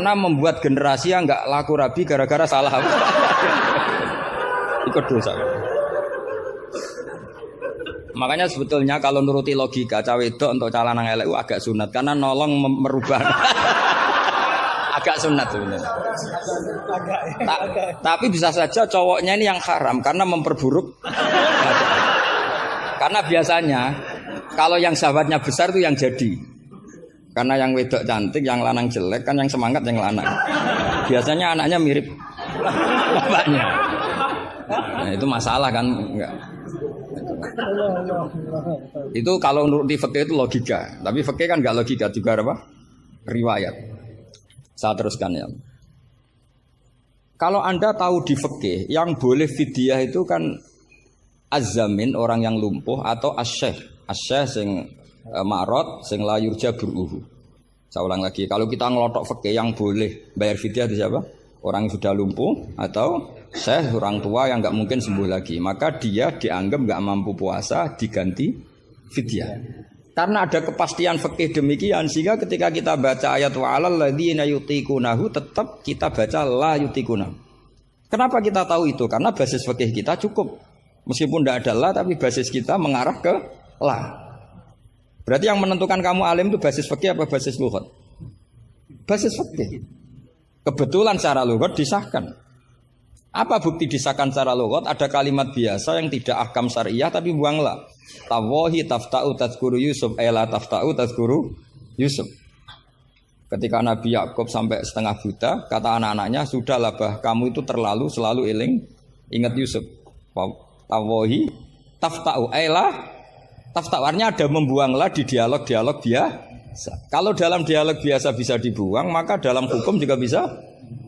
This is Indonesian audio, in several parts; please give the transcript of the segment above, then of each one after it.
Karena membuat generasi yang enggak laku rabi gara-gara salah. Ikut dosa. Makanya sebetulnya kalau nuruti logika cawe wedok untuk calon nang elek agak sunat karena nolong merubah. Agak sunat sebenarnya. Tapi bisa saja cowoknya ini yang haram karena memperburuk. Karena biasanya kalau yang sahabatnya besar itu yang jadi. Karena yang wedok cantik, yang lanang jelek kan yang semangat yang lanang. Biasanya anaknya mirip bapaknya. Nah, itu masalah kan enggak. Itu kalau menurut di fikih itu logika. Tapi fikih kan enggak logika juga apa? Riwayat. Saya teruskan ya. Kalau Anda tahu di fikih yang boleh fidyah itu kan az-zamin orang yang lumpuh atau as-syekh. As-syekh sing ma'rad sing la yurja bur'uhu. Saya ulang lagi, kalau kita ngelotok fikih yang boleh bayar fidyah itu siapa? Orang yang sudah lumpuh atau syekh orang tua yang enggak mungkin sembuh lagi, maka dia dianggap enggak mampu puasa diganti fidyah. Karena ada kepastian fikih demikian sehingga ketika kita baca ayat wa 'alal ladzina yutiqunahu tetap kita baca la yutiqunahu. Kenapa kita tahu itu? Karena basis fikih kita cukup. Meskipun tidak ada la tapi basis kita mengarah ke la. Berarti yang menentukan kamu alim itu basis fikih apa basis lughat? Basis fikih. Kebetulan secara lughat disahkan. Apa bukti disahkan secara lughat? Ada kalimat biasa yang tidak ahkam syariah tapi buang la. Tawahi tafta'u tazkuru Yusuf ela tafta'u tazkuru Yusuf. Ketika Nabi Yakub sampai setengah buta, kata anak-anaknya, sudahlah bah, kamu itu terlalu selalu eling ingat Yusuf. Tawahi tafta'u ela tafta'u, artinya ada membuang la di dialog-dialog biasa. Kalau dalam dialog biasa bisa dibuang, maka dalam hukum juga bisa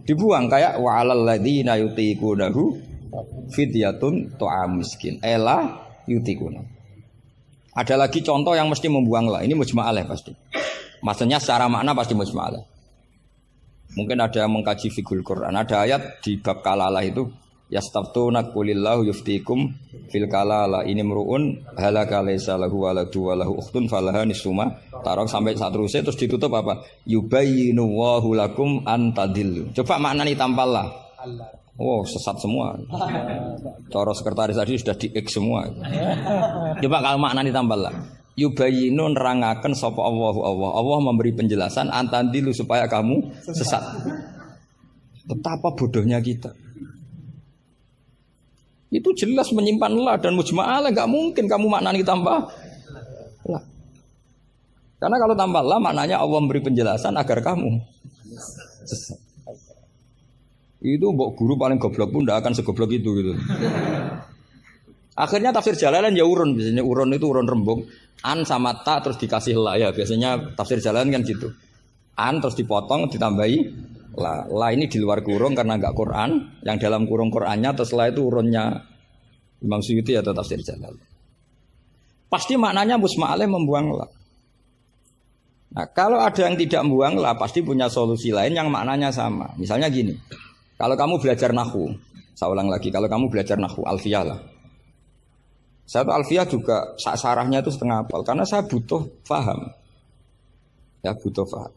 dibuang. Kayak wa 'alal ladzina yutiqunahu fidyatun ta'am miskin ela yutiqunahu. Ada lagi contoh yang mesti membuang lah. Ini mujma' alaih pasti. Maksudnya secara makna pasti mujma' alaih. Mungkin ada yang mengkaji fiqhul Quran. Ada ayat di bab kalalah itu yastaftuna qulillahu yuftikum fil kalalah ini mruun halaka laisa lahu waladu wa lahu ukhtun falaha nisuma tarok sampai saat terusnya terus ditutup apa? Yubayyinu wallahu lakum an tadillu. Coba maknani tampallah. Oh, sesat semua. Cara sekretaris tadi sudah di-X semua. Coba kalau maknanya ditambah lah. Yubayinu nerangaken sapa Allahu Allah. Allah memberi penjelasan antandilu supaya kamu sesat. Betapa bodohnya kita. Itu jelas menyimpan la dan mujma'ala, enggak mungkin kamu maknanya tambah la. Karena kalau tambah la maknanya Allah memberi penjelasan agar kamu sesat. Itu mbok guru paling goblok pun tidak akan segoblok itu gitu. Akhirnya tafsir Jalalain ya urun, biasanya urun itu urun rembung. An sama ta terus dikasih la ya, biasanya tafsir Jalalain kan gitu. An terus dipotong ditambahi la. La ini di luar kurung karena enggak Quran, yang dalam kurung Qurannya terus la itu urunnya Imam Suyuti atau tafsir Jalalain. Pasti maknanya musma'aleh membuang la. Nah, kalau ada yang tidak membuang la pasti punya solusi lain yang maknanya sama. Misalnya gini. Kalau kamu belajar nahwu, saya ulang lagi, kalau kamu belajar nahwu, alfiyah lah. Saya tuh alfiyah juga sarahnya itu setengah hafal, karena saya butuh paham. Ya, butuh paham.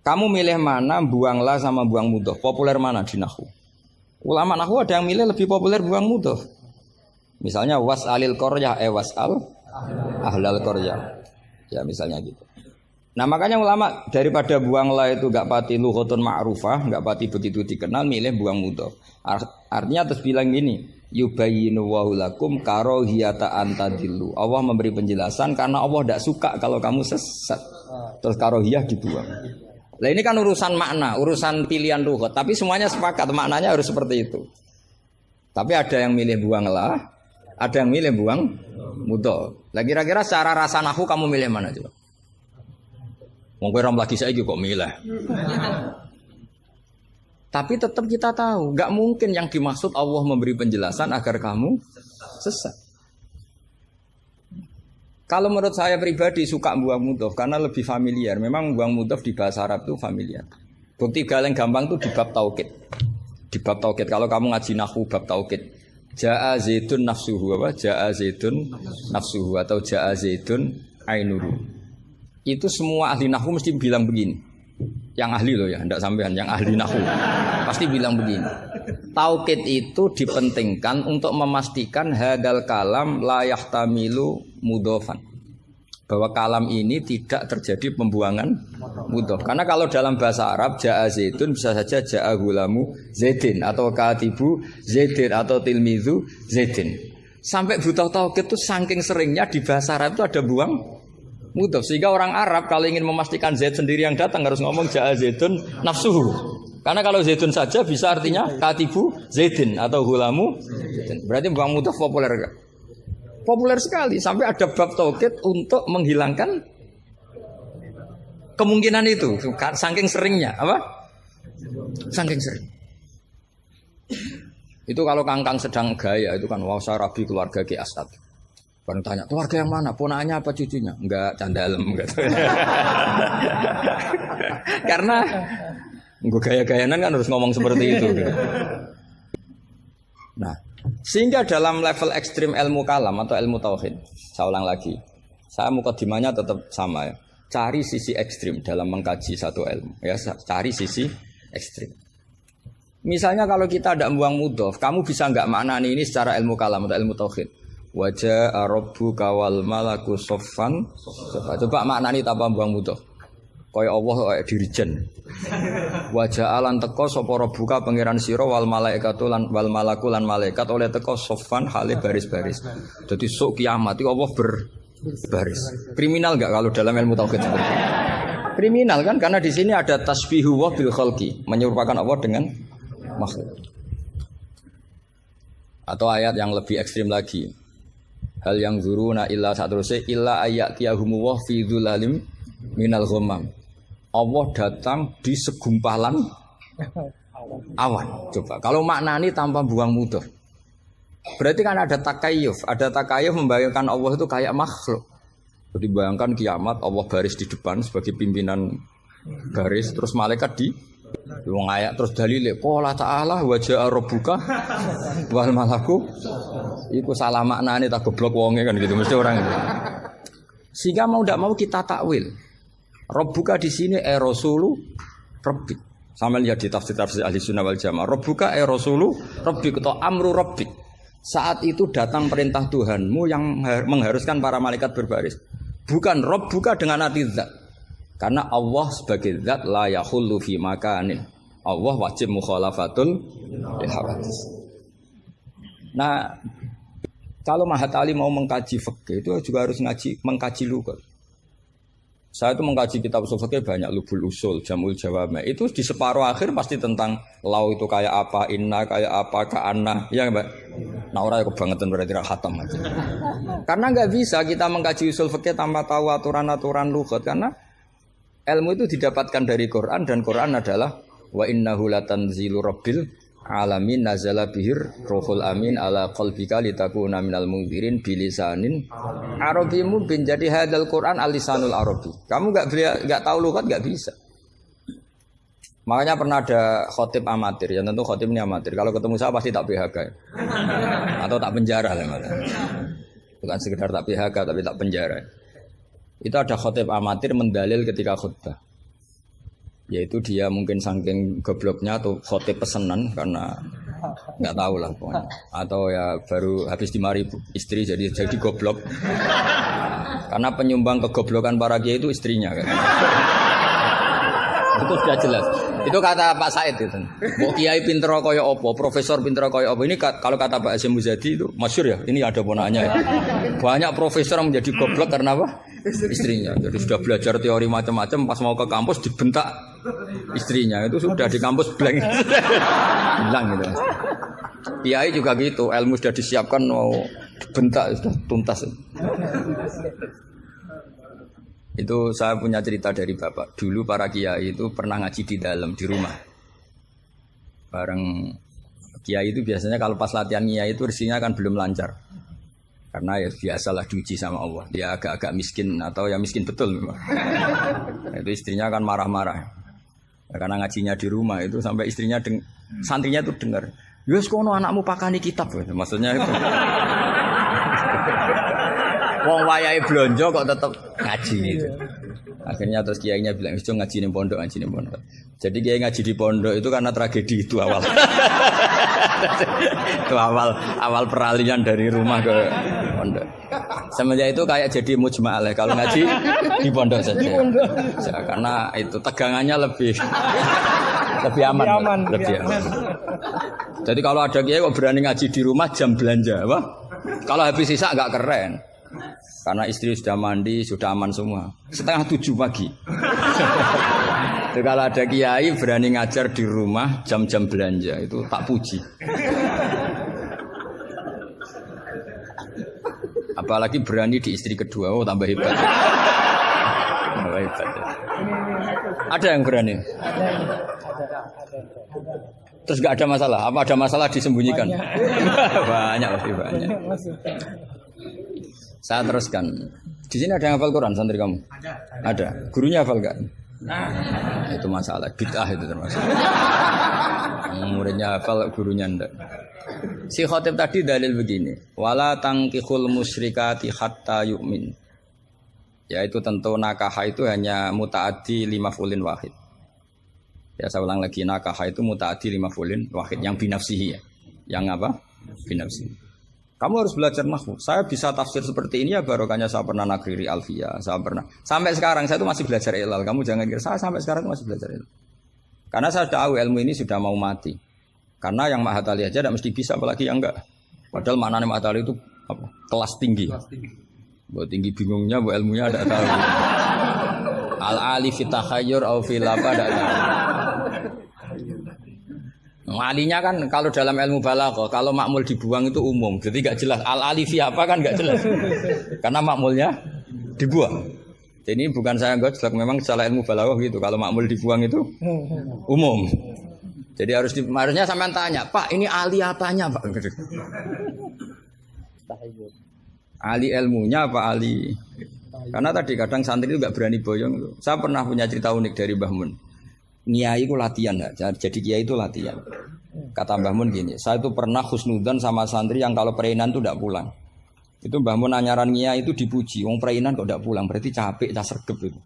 Kamu milih mana, buang la sama buang mudhof, populer mana di nahwu? Ulama nahwu ada yang milih lebih populer buang mudhof. Misalnya was'alil qaryah, was'al ahlal qaryah. Ya, misalnya gitu. Nah makanya ulama daripada buang la itu gak pati lughatun ma'rufah, gak pati begitu dikenal, milih buang mudhof. Artinya terus bilang gini, yubayyinu wa lakum karohiyata antadillu. Allah memberi penjelasan karena Allah tidak suka kalau kamu sesat. Terus karohiyah dibuang. Nah ini kan urusan makna, urusan pilihan lughat. Tapi semuanya sepakat maknanya harus seperti itu. Tapi ada yang milih buang la, ada yang milih buang mudhof. Lah kira-kira secara rasa nahwu kamu milih mana coba? Mungkin ram lagi saya juga kok milih. Tapi tetap kita tahu, nggak mungkin yang dimaksud Allah memberi penjelasan agar kamu sesat. Kalau menurut saya pribadi suka buang mudhof karena lebih familiar. Memang buang mudhof di bahasa Arab itu familiar. Bukti paling gampang itu di bab taukid. Di bab taukid kalau kamu ngaji nahwu bab taukid. Ja'a zaidun nafsuhu apa? Ja'a zaidun nafsuhu atau ja'a zaidun ainuhu. Itu semua ahli nahwu mesti bilang begini. yang ahli loh ya, ndak sampean yang ahli nahwu. Pasti bilang begini. Taukid itu dipentingkan untuk memastikan hadal kalam la yahtamilu mudhofan. Bahwa kalam ini tidak terjadi pembuangan mudhof. Karena kalau dalam bahasa Arab jaa zaitun bisa saja jaa gulamu zaidin atau katibu zaidin atau tilmizu zaidin. Sampai butuh taukid itu saking seringnya di bahasa Arab itu ada buang mudhof, sehingga orang Arab kalau ingin memastikan Zaid sendiri yang datang harus ngomong jaa Zaidun nafsuhu. Karena kalau Zaidun saja bisa artinya katibu Zaidin atau hulamu Zaidin. Berarti buang mudhof populer enggak? Populer sekali sampai ada bab taukid untuk menghilangkan kemungkinan itu. Saking seringnya, apa? Saking sering. Itu kalau kangkang sedang gaya itu kan wasa rabi keluarga Ki Asad. Baru tanya, keluarga yang mana? Ponakannya apa cucunya? Enggak, candalem gitu. Karena gue gaya-gayanan kan harus ngomong seperti itu. Gitu. Nah, sehingga dalam level ekstrim ilmu kalam atau ilmu tauhid, saya ulang lagi, saya mukadimahnya tetap sama ya. Cari sisi ekstrim dalam mengkaji satu ilmu. Ya, cari sisi ekstrim. Misalnya kalau kita tidak membuang mudhof, kamu bisa enggak maknani ini secara ilmu kalam atau ilmu tauhid? Wajah rabbuka wal malaku soffan. Coba maknani tanpa buang mudhof. Kaya Allah kaya dirijen. Wajah alan teko sapa rabbuka pangeran sira wal malaikatu lan wal malaku lan malaikat oleh teko soffan hale baris-baris. Jadi sok kiamat itu Allah berbaris. Kriminal enggak kalau dalam ilmu tauhid seperti itu? Kriminal kan karena di sini ada tasbihu wa bil khalqi, menyerupakan Allah dengan makhluk. Atau ayat yang lebih ekstrim lagi. Hal yang zuruna illa satruse illa ayatiyahumu wa fi dzulalim minal ghamam. Allah datang di segumpalan awan. Coba kalau maknani tanpa buang mudhof. Berarti kan ada takayuf membayangkan Allah itu kayak makhluk. Jadi bayangkan kiamat Allah baris di depan sebagai pimpinan baris, terus malaikat di wong ayat terus dalile qala ta'ala wajah rabbuka wal malaku iku salah maknane tak goblok wonge kan gitu mesti orang itu. Sehingga mau ndak mau kita takwil. Rabbuka di sini rasulu rabbik. Sama lihat di tafsir ahli sunnah wal jamaah. Rabbuka rasulu rabbik atau amru rabbik. Saat itu datang perintah Tuhanmu yang mengharuskan para malaikat berbaris. Bukan Rabbuka dengan arti zat. Karena Allah sebagai zat la yahullu fi makanin. Allah wajib mukhalafatul lihawadis. Nah, kalau Mahatali mau mengkaji fikih itu juga harus mengkaji lughat. Saya itu mengkaji kitab usul fikih banyak, Lubul Usul, Jamul Jawami. Itu di separuh akhir pasti tentang lau itu kayak apa, inna kayak apa, ka'anna, ya Mbak. Nah orang yang kebangetan berarti khatam aja. Karena nggak bisa kita mengkaji usul fikih tanpa tahu aturan-aturan lughat, karena ilmu itu didapatkan dari Quran dan Quran adalah wa innahu latanzilu rabbil alamin nazala bihir ruhul amin ala qalbika litakuna minal mundzirin bilisanin arabiyyin mubin. Jadi hadzal Quran al-lisanul arabi. Kamu enggak tahu lughat enggak bisa. Makanya pernah ada khotib amatir, ya tentu khotib ini amatir. Kalau ketemu saya pasti tak PHK. Atau tak penjara lah. Bukan sekedar tak PHK tapi tak penjara. Itu ada khotib amatir mendalil ketika khutbah. Yaitu dia mungkin saking gobloknya atau khotib pesenan karena nggak tahu lah pokoknya. Atau ya baru habis dimari istri jadi goblok. Karena penyumbang kegoblokan para kiai itu istrinya kan. Itu sudah jelas. Itu kata Pak Said itu. Mau kiai pinter kaya apa, profesor pinter kaya apa. Ini kalau kata Pak Hasyim Muzadi itu masyhur ya. Ini ada ponanya ya. Banyak profesor yang menjadi goblok karena apa? Istrinya. Jadi sudah belajar teori macam-macam, pas mau ke kampus dibentak istrinya. Itu sudah di kampus blank. Hilang gitu. Kiai juga gitu, ilmu sudah disiapkan mau dibentak sudah tuntas. Itu saya punya cerita dari bapak. Dulu para kiai itu pernah ngaji di dalam, di rumah. Bareng kiai itu biasanya kalau pas latihan kiai itu rezekinya kan belum lancar. Karena ya biasalah diuji sama Allah. Dia agak-agak miskin atau ya miskin betul memang. Itu istrinya kan marah-marah. Ya, karena ngajinya di rumah itu sampai istrinya santrinya itu dengar. Yus kono anakmu pakani kitab. Maksudnya itu. Wong wayahe blonjo kok tetep ngaji gitu. Akhirnya terus kiainya bilang, "Itu ngaji di pondok, ngaji di pondok." Jadi kiai ngaji di pondok itu karena tragedi itu awal. Itu awal peralihan dari rumah ke pondok. Semenjak itu kayak jadi mujma'ah kalau ngaji di pondok saja. Ya, karena itu tegangannya lebih aman. Lebih aman. Jadi kalau ada kiai kok berani ngaji di rumah jam belanja, apa? Kalau habis sisa nggak keren. Karena istri sudah mandi, sudah aman semua. 6:30 pagi. Jadi kalau ada kiai berani ngajar di rumah jam-jam belanja, itu tak puji. Apalagi berani di istri kedua, oh tambah hebat. Tambah hebat. Ada yang berani? Terus nggak ada masalah? Apa ada masalah disembunyikan? Banyak pasti banyak. Saya teruskan. Di sini ada yang hafal Quran santri kamu? Ada. Gurunya hafal enggak? Nah, itu masalah. Bid'ah itu termasuk. Muridnya hafal, gurunya enggak. Si khotib tadi dalil begini. Wala tangkihul musyrikati hatta yu'min. Yaitu tentu nakaha itu hanya muta'addi li maf'ulin wahid. Ya saya ulang lagi, nakaha itu muta'addi li maf'ulin wahid. Yang binafsihi ya. Yang apa? Binafsihi. Kamu harus belajar nahwu. Saya bisa tafsir seperti ini ya barokahnya saya pernah nakriri alfiyah, saya pernah. Sampai sekarang saya itu masih belajar ilal. Kamu jangan kira saya sampai sekarang itu masih belajar ilal. Karena saya tahu ilmu ini sudah mau mati. Karena yang Mahatali aja tidak mesti bisa, apalagi yang enggak. Padahal maknanya Mahatali itu apa? Kelas tinggi. Buat tinggi bingungnya, buat ilmunya ada tahu. Al-ali fi takhayyur au fi lapa ada tahu. Alinya kan kalau dalam ilmu balaghah kalau makmul dibuang itu umum, jadi nggak jelas al-alifi apa kan nggak jelas, karena makmulnya dibuang. Jadi ini bukan saya gojlok, memang secara ilmu balaghah gitu. Kalau makmul dibuang itu umum. Jadi harusnya sampean tanya, Pak ini ali apanya Pak? Ali ilmunya apa ali? Karena tadi kadang santri itu nggak berani boyong. Saya pernah punya cerita unik dari Mbah Mun. Kiai itu latihan, jadi kiai itu latihan. Kata Mbah Mun gini, saya itu pernah husnudzon sama santri yang kalau pereinan itu tidak pulang. Itu Mbah Mun anyaran kiai itu dipuji, wong pereinan kok tidak pulang, berarti capek, sergep itu.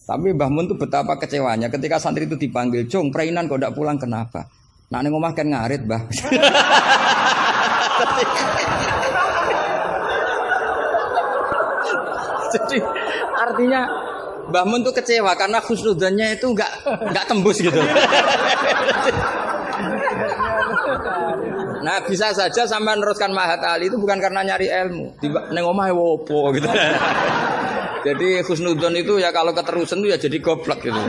Tapi Mbah Mun itu betapa kecewanya ketika santri itu dipanggil, "Jong, pereinan kok tidak pulang kenapa?" Nah ning omah kan ngarit, Mbah. Jadi artinya Mbah Mun tuh kecewa karena husnudzannya itu enggak tembus gitu. Nah, bisa saja sampai meneruskan Mahat Ali itu bukan karena nyari ilmu. Ning omahe wopo gitu. Jadi husnudzon itu ya kalau keterusan itu ya jadi goblok gitu.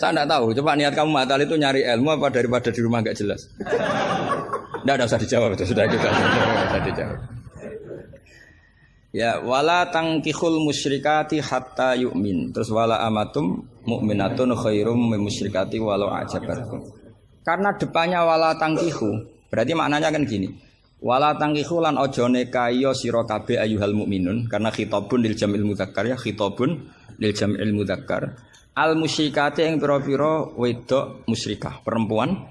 Saya enggak tahu, coba niat kamu Mahat Ali itu nyari ilmu apa daripada di rumah enggak jelas. Enggak usah dijawab itu sudah kita. Enggak usah dijawab. Ya wala tangkihul musyrikati hatta yu'min. Terus wala amatum mu'minatun khairum min musyrikati walau ajabatkum. Karena depannya wala tangkihu, berarti maknanya kan gini. Wala tangkihu lan ojo nekayo sira kabeh ayyuhal mukminun, karena khitabun lil jam'il mudzakkar ya, khitabun lil jam'il mudzakkar. Al musyrikati yang pira-pira wedok musyrikah, perempuan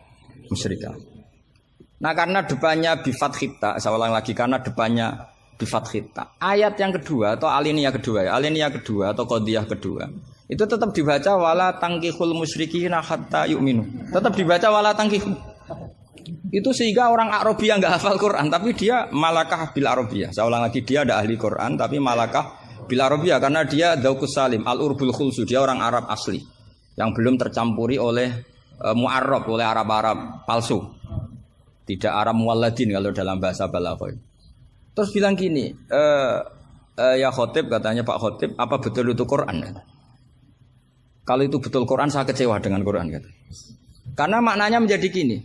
musyrikah. Nah karena depannya bi fathita, saya ulang lagi, karena depannya bifat khita. Ayat yang kedua atau aliniyah kedua ya, aliniyah kedua atau qadhiyah kedua. Itu tetap dibaca wala tangkihul musyrikina hatta yu'minu. Tetap dibaca wala tangkihu. Itu sehingga orang Arabia enggak hafal Quran tapi dia malakah bil Arabia. Saya ulang lagi, dia ada ahli Quran tapi malakah bil Arabia karena dia dzauqus salim, al-urbul khulsu, dia orang Arab asli yang belum tercampuri oleh mu'arrab, oleh Arab-Arab palsu. Tidak Arab muwalladin kalau dalam bahasa balaghah. Terus bilang gini, ya khotib, katanya Pak Khotib, apa betul itu Quran? Kalau itu betul Quran, saya kecewa dengan Quran. Kata. Karena maknanya menjadi gini,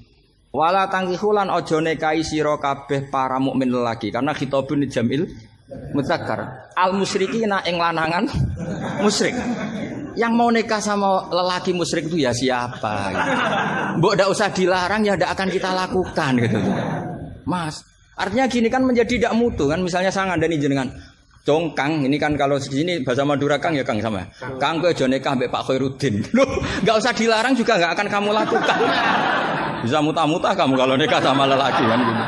wala tangkihulan ojo nekai siro kabeh para mukmin lelaki, karena khitabun jamil mudzakkar. Al musyrikina ing lanangan musyrik. Yang mau nikah sama lelaki musyrik itu ya siapa? Gitu. Mbok ndak usah dilarang ya ndak akan kita lakukan gitu. Mas. Artinya gini kan menjadi tidak mutu kan, misalnya saya ngandani jenengan Jong Kang, ini kan kalau di sini bahasa Madura Kang ya Kang sama. Kang kowe aja nikah mbek Pak Khairuddin. Loh, enggak usah dilarang juga enggak akan kamu lakukan. Bisa muta-muta kamu kalau nikah sama lelaki kan gitu.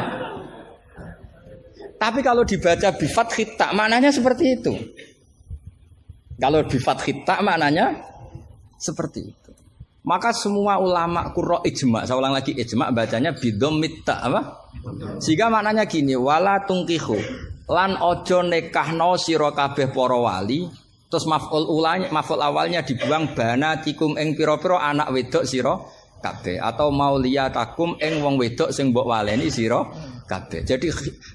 Tapi kalau dibaca bi fathit ta maknanya seperti itu. Kalau di fathit ta maknanya seperti itu. Maka semua ulama qurra ijma, saya ulang lagi ijma bacanya bidhammit ta apa? Sehingga maknanya gini, wala tungkihu lan ojo nekahno sira kabeh para wali, terus maf'ul awalnya dibuang banatikum ing pira-pira anak wedok sira kabeh atau mauliyatakum ing wong wedok sing mbok waleni sira kabeh. Jadi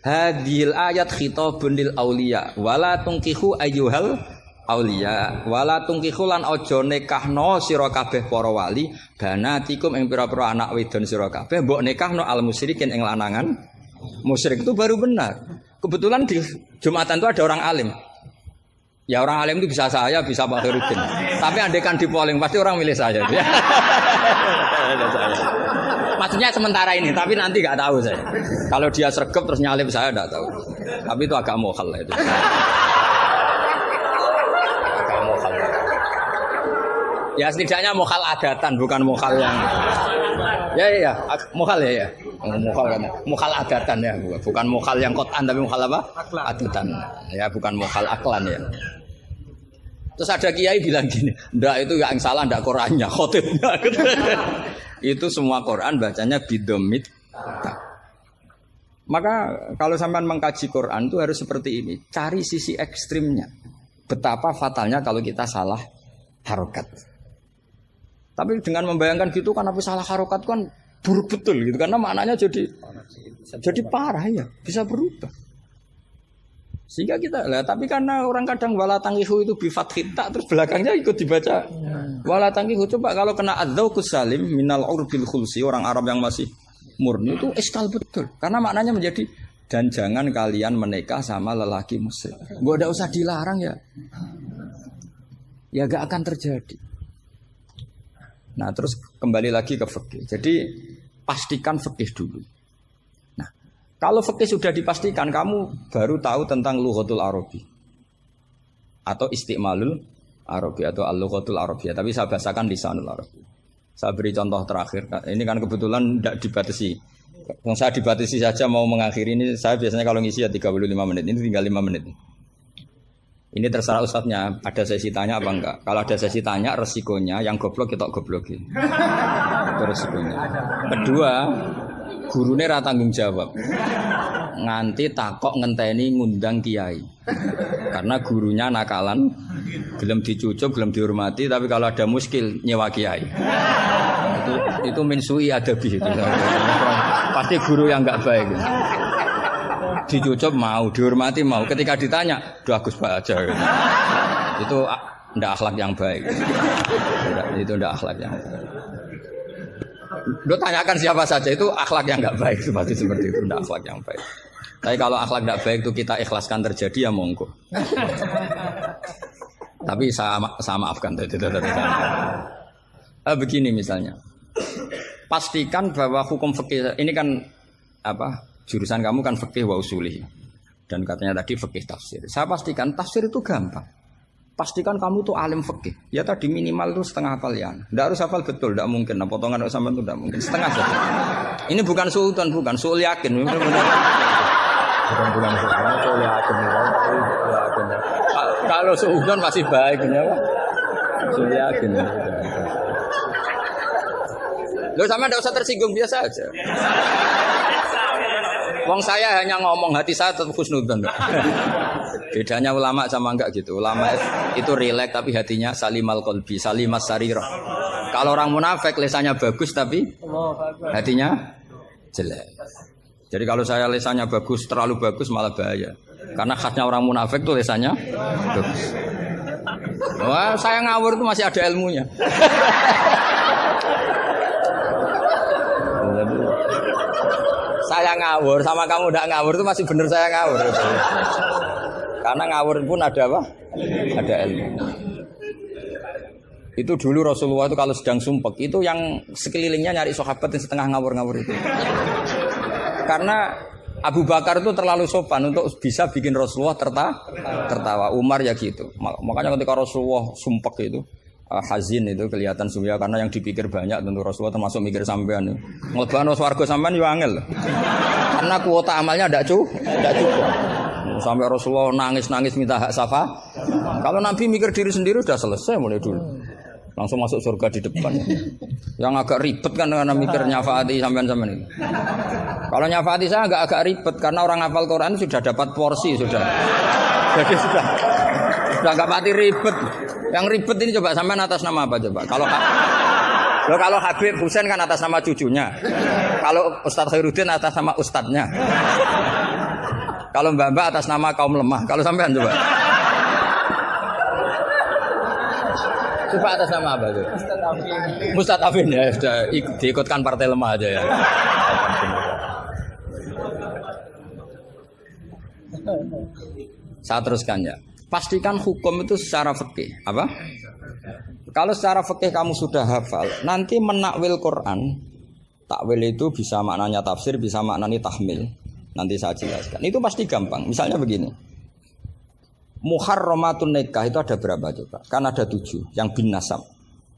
hadhil ayat khitabun lil auliya wala tungkihu ayyuhal auliya wala tungkihu lan aja nikahno sira kabeh para wali banatikum ing pira-pira anak wedon sira kabeh mbok nikahno al musyrikin ing lanangan musyrik. Itu baru benar. Kebetulan di Jumatan itu ada orang alim. Ya orang alim itu bisa saya, bisa Pak Khairuddin. Tapi andaikan di polling pasti orang milih saya. Maksudnya sementara ini, tapi nanti nggak tahu saya. Kalau dia sregep terus nyalip saya nggak tahu. Tapi itu agak mokhal itu. Agak mokhal. Ya setidaknya mokhal adatan, bukan mokhal yang. Ya, mokhal ya. Mokhal adatan ya, bukan mokhal yang kotan tapi mokhal apa? Adatan. Ya, bukan mokhal aklan ya. Terus ada kiai bilang gini, ndak itu yang salah ndak Qur'annya, khotibnya. Itu semua Quran bacanya bidomit. Maka kalau sampean mengkaji Quran itu harus seperti ini, cari sisi ekstrimnya. Betapa fatalnya kalau kita salah harokat. Tapi dengan membayangkan gitu kan apa salah harokat kan buruk betul gitu karena maknanya jadi parah ya, bisa berubah. Sehingga kita lah, tapi karena orang kadang wala tangihu itu bi fathit ta terus belakangnya ikut dibaca wala tangihu. Coba kalau kena adzauqus salim minal urbil khulsi, orang Arab yang masih murni itu eskal betul. Karena maknanya menjadi dan jangan kalian menikah sama lelaki musyrik. Gak ada usah dilarang ya. Ya gak akan terjadi. Nah, terus kembali lagi ke fikih. Jadi pastikan fikih dulu. Nah, kalau fikih sudah dipastikan, kamu baru tahu tentang lughatul Arabi atau istimalul Arabi atau al-lughatul Arabiyah. Tapi saya bahasakan lisanul Arabi. Saya beri contoh terakhir. Ini kan kebetulan tidak dibatasi. Yang saya dibatasi saja mau mengakhiri ini. Saya biasanya kalau ngisi ya 35 menit. Ini tinggal 5 menit. Ini terserah ustadznya, ada sesi tanya apa enggak. Kalau ada sesi tanya, resikonya yang goblok kita goblokin. Itu resikonya. Kedua, gurunya rata tanggung jawab. Nganti takok ngenteni ngundang kiai. Karena gurunya nakalan, belum dicucuk, belum dihormati, tapi kalau ada muskil nyewa kiai. Itu minsui adabi itu. Pasti guru yang enggak baik. Dicucup mau, dihormati mau. Ketika ditanya, doa Gus Pak aja. Gitu. Itu ndak akhlak yang baik. Itu ndak akhlak yang baik. Lo tanyakan siapa saja itu akhlak yang nggak baik seperti itu, ndak akhlak yang baik. Tapi kalau akhlak nggak baik itu kita ikhlaskan terjadi ya monggo. Tapi saya maafkan tadi. Begini misalnya, pastikan bahwa hukum fikih ini kan apa? Jurusan kamu kan fikih wa usuli. Dan katanya tadi fikih tafsir. Saya pastikan tafsir itu gampang. Pastikan kamu tuh alim fikih. Ya tadi minimal itu setengah hafal ya. Tidak harus hafal betul, tidak mungkin. Nah, potongan sama itu tidak mungkin. Setengah saja. Ini bukan suudan, bukan suul yakin. Bukan suul yakin. Kalau suudan masih baik, ya. Suul yakin. Loh sama tidak usah tersinggung, biasa aja. Wong saya hanya ngomong, hati saya tetap husnudzon. Bedanya ulama sama enggak gitu. Ulama itu rileks tapi hatinya salimal qalbi, salimas sarirah. Kalau orang munafik lisannya bagus tapi hatinya jelek. Jadi kalau saya lisannya bagus, terlalu bagus malah bahaya. Karena khasnya orang munafik tuh lisannya bagus. Wah, saya ngawur tuh masih ada ilmunya. Saya ngawur sama kamu tidak ngawur itu masih benar saya ngawur. Karena ngawur pun ada apa? Ada ilmu. Itu dulu Rasulullah itu kalau sedang sumpek itu yang sekelilingnya nyari sahabat yang setengah ngawur-ngawur itu. Karena Abu Bakar itu terlalu sopan untuk bisa bikin Rasulullah tertawa. Umar ya gitu. Makanya ketika Rasulullah sumpek itu hazin itu kelihatan suya karena yang dipikir banyak tentu Rasulullah termasuk mikir sampean. Nglebano swarga sampean yo angel. Karena kuota amalnya ndak cukup. Sampai Rasulullah nangis-nangis minta hak Kalau Nabi mikir diri sendiri udah selesai mulai dulu. Langsung masuk surga di depan. Yang agak ribet kan karena mikir nyafaati sampean-sampean ini. Kalau nyafaati saya agak ribet karena orang hafal Quran sudah dapat porsi sudah. Jadi sudah enggak pati ribet. Yang ribet ini coba sampean atas nama apa coba? Kalau Habib Husain kan atas nama cucunya. Kalau Ustadz Khairuddin atas nama ustadznya. Kalau Mbak atas nama kaum lemah. Kalau sampean coba. Coba atas nama apa itu? Ustadz Afin ya, sudah diikutkan partai lemah aja ya. Saya teruskan ya. Pastikan hukum itu secara fikih. Apa? Kalau secara fikih kamu sudah hafal, nanti menakwil Quran, takwil itu bisa maknanya tafsir, bisa maknanya tahmil. Nanti saya jelaskan. Itu pasti gampang. Misalnya begini. Muharramatun nikah itu ada berapa coba? Kan ada 7 yang bin nasab.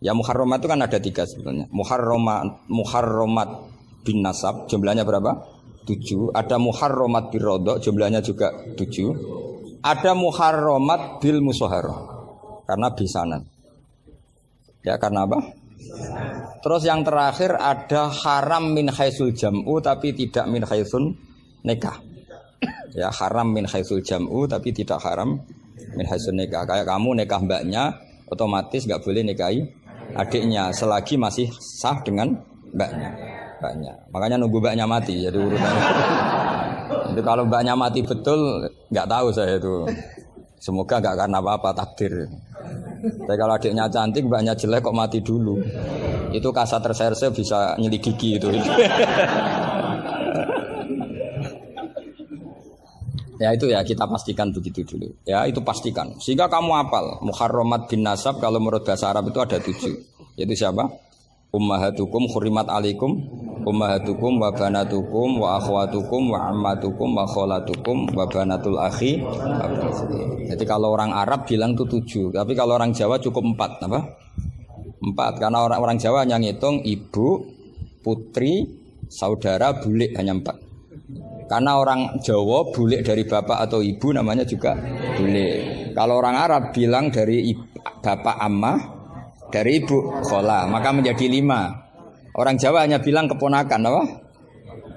Ya muharramat itu kan ada 3 sebenarnya. Muharramat bin nasab jumlahnya berapa? 7. Ada muharramat bir rodok jumlahnya juga 7. Ada muharramat bil musaharah. Karena bisanan. Ya karena apa? Terus yang terakhir ada haram min haitsul jam'u tapi tidak min haitsun nikah. Ya haram min haitsul jam'u tapi tidak haram min haitsun nikah. Kayak kamu nikah mbaknya otomatis enggak boleh nikahi adiknya selagi masih sah dengan mbaknya. Makanya nunggu mbaknya mati jadi urutannya. Itu kalau mbaknya mati betul enggak tahu saya itu. Semoga enggak karena apa-apa takdir. Tapi kalau adiknya cantik, mbaknya jelek kok mati dulu. Itu kasat reserse bisa nyeli gigi itu. Ya itu ya kita pastikan begitu dulu. Ya itu pastikan. Sehingga kamu hafal muharramat bin nasab kalau menurut bahasa Arab itu ada 7. Yaitu siapa? Ummahatukum khurimat alaikum ummahatukum wa banatukum wa akhwatukum wa ammatukum wa kholatukum wa banatul akhi. Jadi kalau orang Arab bilang itu 7, tapi kalau orang Jawa cukup 4, apa? 4 karena orang Jawa hanya ngitung ibu, putri, saudara, bule hanya 4. Karena orang Jawa bule dari bapak atau ibu namanya juga bule. Kalau orang Arab bilang dari bapak ammah, dari ibu khola, maka menjadi 5. Orang Jawa hanya bilang keponakan, apa?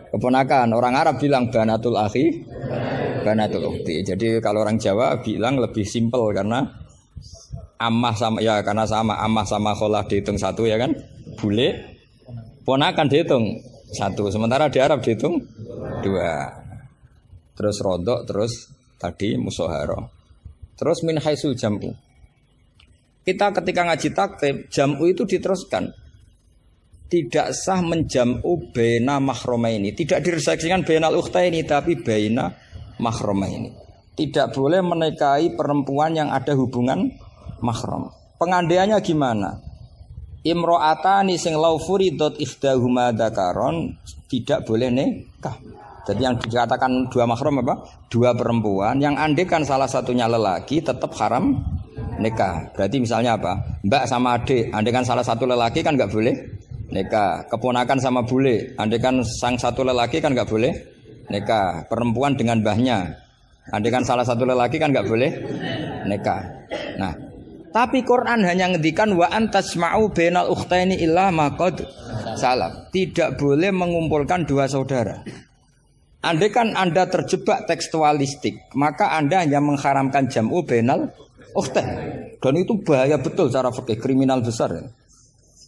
Keponakan. Orang Arab bilang banatul akhi, banatul ukhti. Jadi kalau orang Jawa bilang lebih simpel karena ammah sama ya karena sama ammah sama kholah dihitung 1 ya kan? Bule, ponakan dihitung 1. Sementara di Arab dihitung 2. Terus rodok, terus tadi musoharo. Terus min haitsul jam'u. Kita ketika ngaji taktib, jam'u itu diteruskan. Tidak sah menjam'u baina mahromaini. Tidak diresaksikan bainal ukhtaini, tapi baina mahromaini. Tidak boleh menikahi perempuan yang ada hubungan mahram. Pengandaiannya gimana? Imro'atani sing lau furidot ikhdahuma dzakaron tidak boleh nikah. Jadi yang dikatakan 2 mahram apa? 2 perempuan yang andekan salah satunya lelaki tetap haram nikah. Berarti misalnya apa? Mbak sama adik, andekan salah satu lelaki kan enggak boleh nikah. Keponakan sama bule, andekan sang satu lelaki kan enggak boleh nikah. Perempuan dengan mbahnya, andekan salah satu lelaki kan enggak boleh nikah. Nah, tapi Quran hanya ngendikan wa antasma'u bainal ukhtaini illa ma qad salaf. Tidak boleh mengumpulkan 2 saudara. Andaikan Anda terjebak tekstualistik, maka Anda hanya mengharamkan jam'u bainal ukhtain. Dan itu bahaya betul secara fikih, kriminal besar.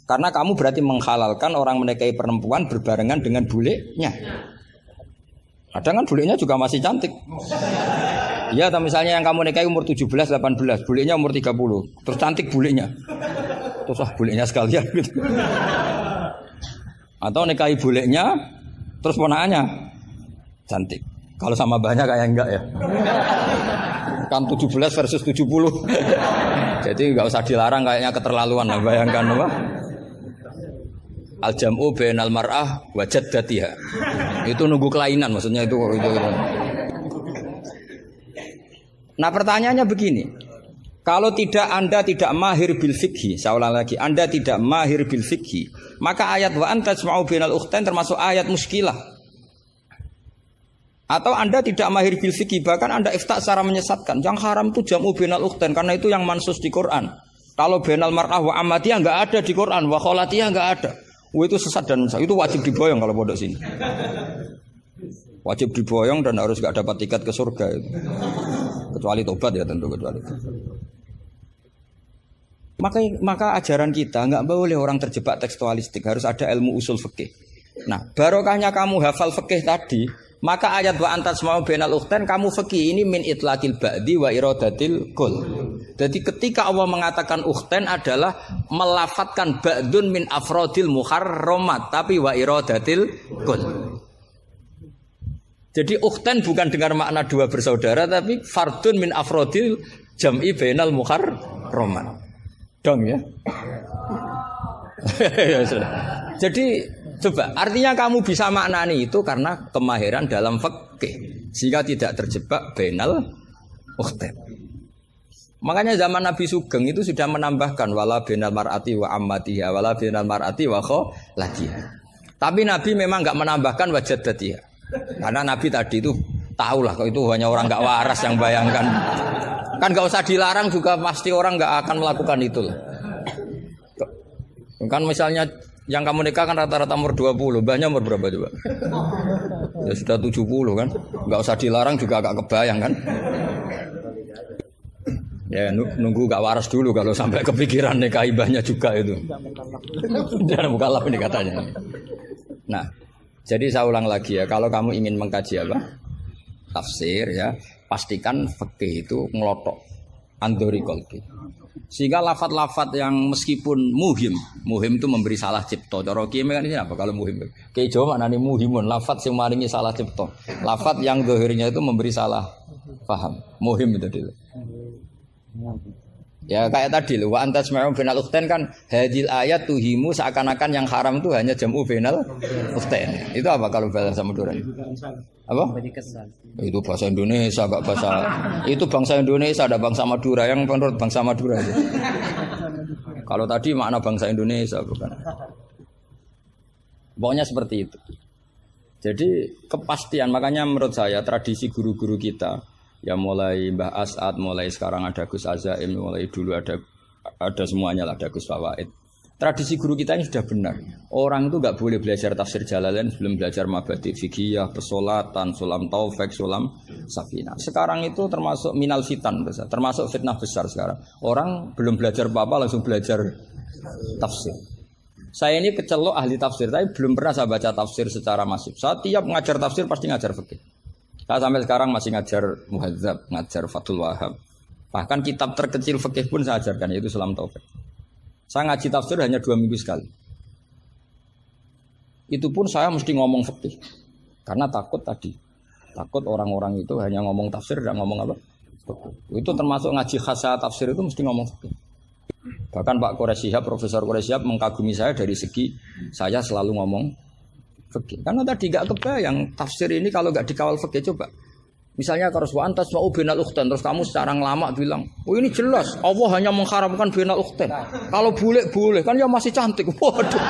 Karena kamu berarti menghalalkan orang menikahi perempuan berbarengan dengan bulenya. Kadang kan bulenya juga masih cantik. Ya, atau misalnya yang kamu nikahi umur 17, 18, bulenya umur 30. Terus cantik bulenya. Terus bulenya sekalian gitu. Atau nikahi bulenya terus ponakannya cantik. Kalau sama mbahnya kayak enggak ya. Kan 17 versus 70. Jadi enggak usah dilarang kayaknya keterlaluan lah, bayangkan apa? Al-jam'u bainal mar'ah wa jaddatiha. Itu nunggu kelainan maksudnya itu. Nah, pertanyaannya begini. Kalau Anda tidak mahir bil fikhi, saya ulang lagi, Anda tidak mahir bil fikhi, maka ayat wa antasma'u bainal ukhtain termasuk ayat muskilah. Atau Anda tidak mahir bil fikih, bahkan Anda ifta secara menyesatkan. Yang haram itu jam'u bainal ukhtain karena itu yang mansus di Quran. Kalau bainal mar'ah wa ammatiyah enggak ada di Quran, wa kholatiyah enggak ada. Itu sesat dan itu wajib diboyong kalau pondok sini. Wajib diboyong dan harus enggak dapat tiket ke surga itu. Kecuali tobat ya tentu kecuali. Maka ajaran kita enggak boleh orang terjebak tekstualistik, harus ada ilmu usul fikih. Nah, barokahnya kamu hafal fikih tadi, maka ayat wa antas mau bainal ukhtain kamu fikih ini min itlaqil ba'di wa iradatil kul. Jadi ketika Allah mengatakan ukhtain adalah melafatkan ba'dun min afrodil muharramat tapi wa iradatil kul. Jadi ukhtain bukan dengan makna dua bersaudara tapi fardun min afrodil jam'i bainal muharramat. Dong ya. Jadi coba, artinya kamu bisa maknani itu karena kemahiran dalam fikih, sehingga tidak terjebak bainal ukhtain. Makanya zaman Nabi Sugeng itu sudah menambahkan wala bainal mar'ati wa ammatiha, wala bainal mar'ati wa kholatiha. Tapi Nabi memang enggak menambahkan wajaddatiha. Karena Nabi tadi itu tahulah kalau itu hanya orang enggak waras yang bayangkan. Kan enggak usah dilarang juga pasti orang enggak akan melakukan itu. Kan misalnya yang kamu nikah kan rata-rata umur 20, mbahnya umur berapa coba? Ya sudah 70 kan? Enggak usah dilarang juga agak kebayang kan? Ya nunggu gak waras dulu kalau sampai kepikiran nikah ibahnya juga itu. Jangan buka ini katanya. Nah, jadi saya ulang lagi ya, kalau kamu ingin mengkaji apa? Tafsir ya, pastikan fikih itu ngelotok andori kolki. Sehingga lafat-lafat yang meskipun muhim itu memberi salah cipta. Cara kiye kan ini apa kalau muhim? Kiye Jawa maknane muhimun, lafat sing maringi salah cipta. Lafat yang zahirnya itu memberi salah paham. Muhim itu dulu. Ya kayak tadi loh, wa antas ma'um bainal ukhtain kan hadil ayat tuhimu seakan-akan yang haram itu hanya jam'u bainal ukhtain. Itu apa kalau bahasa Madura? Apa? Itu bahasa Indonesia, enggak bahasa. Itu bangsa Indonesia, ada bangsa Madura yang menurut bangsa Madura itu. Kalau tadi makna bangsa Indonesia bukan. Pokoknya seperti itu. Jadi kepastian, makanya menurut saya tradisi guru-guru kita ya mulai Mbah As'ad, mulai sekarang ada Gus Azaim, mulai dulu ada semuanya lah, ada Gus Fawaid. Tradisi guru kita ini sudah benar. Orang itu enggak boleh belajar tafsir Jalalain sebelum belajar mabadi fikih, pesolatan, sulam taufik, sulam safinah. Sekarang itu termasuk minal fitan besar, termasuk fitnah besar sekarang. Orang belum belajar apa-apa langsung belajar tafsir. Saya ini kecelok ahli tafsir, tapi belum pernah saya baca tafsir secara masif. Saya tiap ngajar tafsir pasti ngajar fikih. Saya sampai sekarang masih ngajar Muhadzab, ngajar Fathul Wahab. Bahkan kitab terkecil fikih pun saya ajarkan, yaitu Sulam Taufik. Saya ngaji tafsir hanya 2 minggu sekali. Itu pun saya mesti ngomong fikih. Karena takut tadi. Takut orang-orang itu hanya ngomong tafsir, tidak ngomong apa? Fikih. Itu termasuk ngaji khasa tafsir itu mesti ngomong fikih. Bahkan Pak Quraisy Shihab, Profesor Quraisy Shihab mengkagumi saya dari segi saya selalu ngomong fikih. Karena tadi gak kebayang tafsir ini kalau gak dikawal fikih. Coba misalnya kalau antas mau bainal ukhtain terus kamu secara lama bilang, oh ini jelas Allah hanya mengharamkan bainal ukhtain. Kalau boleh kan ya masih cantik. Waduh.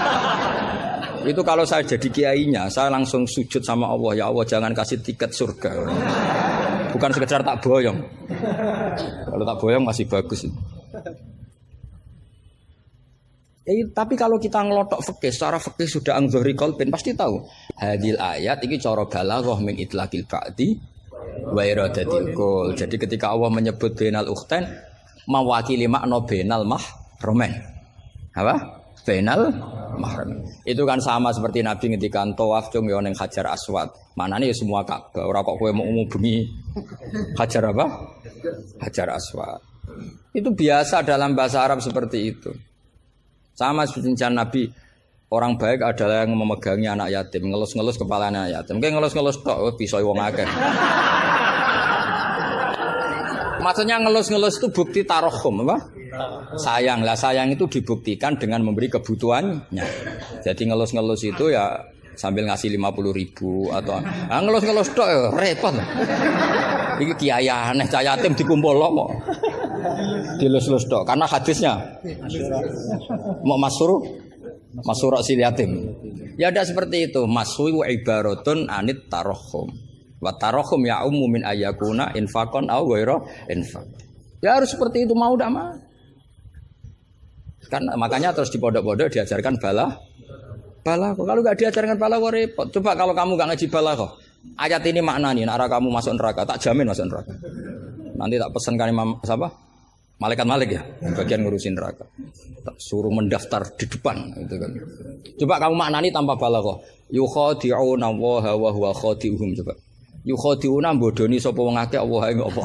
Itu kalau saya jadi kiainya, saya langsung sujud sama Allah, ya Allah jangan kasih tiket surga. Bukan sekedar tak boyong. Kalau tak boyong masih bagus. Tapi kalau kita ngelotok fikih, secara fikih sudah angzori kolbin pasti tahu. Hadil ayat ini cara balaghah min itlaqil ba'di wa iradatil kul. Jadi ketika Allah menyebut bainal ukhtain mewakili makna bainal mahramin. Apa? Bainal mahramin. Itu kan sama seperti Nabi ngendikan tawaf cung yo ning Hajar Aswad. Manane ya semua Ka'bah. Ora kok kowe mau bengi Hajar apa? Hajar Aswad. Itu biasa dalam bahasa Arab seperti itu. Sama seperti Nabi, orang baik adalah yang memegangi anak yatim, ngelus-ngelus kepala anak yatim. Kayak ngelus-ngelus tok bisa wong akeh. Maksudnya ngelus-ngelus itu bukti tarohum apa? Sayang lah, sayang itu dibuktikan dengan memberi kebutuhannya. Jadi ngelus-ngelus itu ya sambil ngasih 50.000 atau ngelus-ngelus tok ya repot. Iki kiai aneh cah yatim dikumpul kok. Dilus-lus tok karena hadisnya mau masyhur sil yatim. Ya ada seperti itu, maswi wa ibaratun anit tarohum. Wa tarahum ya ummu min ayyakuna infaqon aw ghairu infaq. Ya harus seperti itu mau tidak mau. Kan makanya terus di pondok-pondok diajarkan balaghah. Kalau enggak diajarkan balaghah repot. Coba kalau kamu enggak ngaji balaghah. Ayat ini maknanya arah kamu masuk neraka, tak jamin masuk neraka. Nanti tak pesankan Imam siapa? Malaikat Malik ya, yang bagian ngurusin neraka. Tak suruh mendaftar di depan gitu kan. Coba kamu maknani tanpa balaghah. Yukhadi'una Allaha wa huwa khadi'uhum coba. Yukhadi'una bodoni sapa wong akeh Allah ing apa.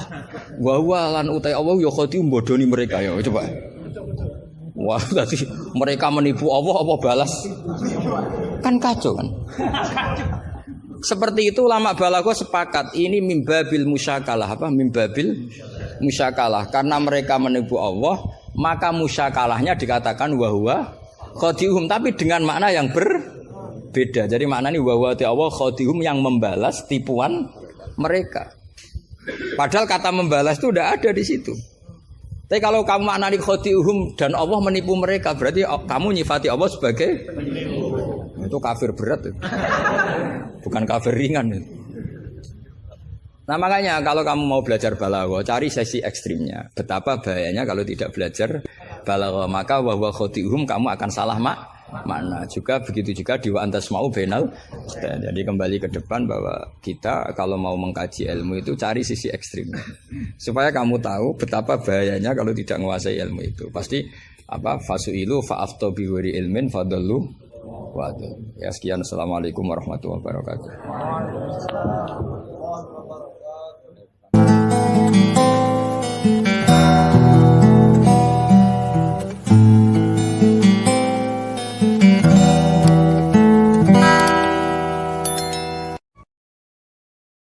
Wa huwa lan utai Allah yukhadi'u bodoni mereka ya coba. Wah, tadi mereka menipu Allah apa balas? Kan kacau kan. Seperti itu ulama balaghah sepakat ini mimbabil musyakalah apa mimbabil musyakalah karena mereka menipu Allah maka musyakalahnya dikatakan wahwa khadi'uhum tapi dengan makna yang berbeda. Jadi maknanya wahwa Allah khadi'uhum yang membalas tipuan mereka. Padahal kata membalas itu udah ada di situ. Tapi kalau kamu maknani khadi'uhum dan Allah menipu mereka berarti kamu nyifati Allah sebagai itu kafir berat itu. Bukan kafir ringan itu. Nah makanya kalau kamu mau belajar balaghah cari sesi ekstrimnya. Betapa bahayanya kalau tidak belajar balaghah maka wa khadi'uhum kamu akan salah makna. Juga begitu juga di wa antasma'u bainal. Jadi kembali ke depan bahwa kita kalau mau mengkaji ilmu itu cari sisi ekstrimnya. Supaya kamu tahu betapa bahayanya kalau tidak menguasai ilmu itu. Pasti fasu'ilu fa'afto biwari ilmin fadallu. Waduh. Ya sekian. Assalamualaikum warahmatullahi wabarakatuh.